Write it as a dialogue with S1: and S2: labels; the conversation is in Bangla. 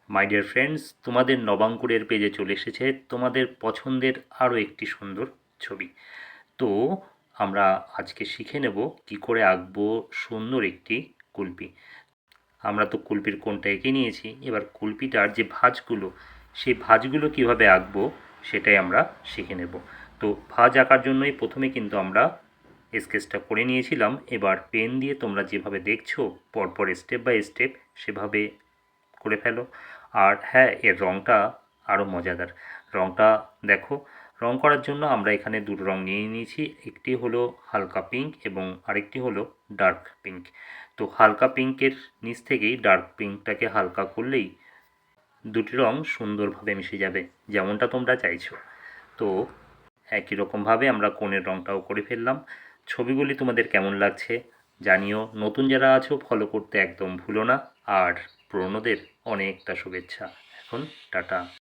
S1: মাই ডিয়ার ফ্রেন্ডস, তোমাদের নবাঙ্কুরের পেজে চলে এসেছে তোমাদের পছন্দের আরও একটি সুন্দর ছবি। তো আমরা আজকে শিখে নেব কি করে আঁকবো সুন্দর একটি কুলপি। আমরা তো কুলপির কোণটা এঁকে নিয়েছি, এবার কুলপিটার যে ভাঁজগুলো, সেই ভাঁজগুলো কিভাবে আঁকবো সেটাই আমরা শিখে নেব। তো ভাঁজ আঁকার জন্যই প্রথমে কিন্তু আমরা স্কেচটা করে নিয়েছিলাম। এবার পেন দিয়ে তোমরা যেভাবে দেখছো পরপর স্টেপ বাই স্টেপ সেভাবে করে ফেলো। আর হ্যাঁ, এর রঙটা আরও মজাদার। রঙটা দেখো, রং করার জন্য আমরা এখানে দুটো রং নিয়ে নিয়েছি। একটি হলো হালকা পিঙ্ক এবং আরেকটি হলো ডার্ক পিঙ্ক। তো হালকা পিঙ্কের নিচ থেকেই ডার্ক পিঙ্কটাকে হালকা করলেই দুটি রং সুন্দরভাবে মিশে যাবে, যেমনটা তোমরা চাইছো। তো একই রকমভাবে আমরা কোণের রঙটাও করে ফেললাম। ছবিগুলি তোমাদের কেমন লাগছে জানিও। নতুন যারা আছো ফলো করতে একদম ভুলো না, আর পুরনোদের অনেকটা শুভেচ্ছা। এখন টাটা।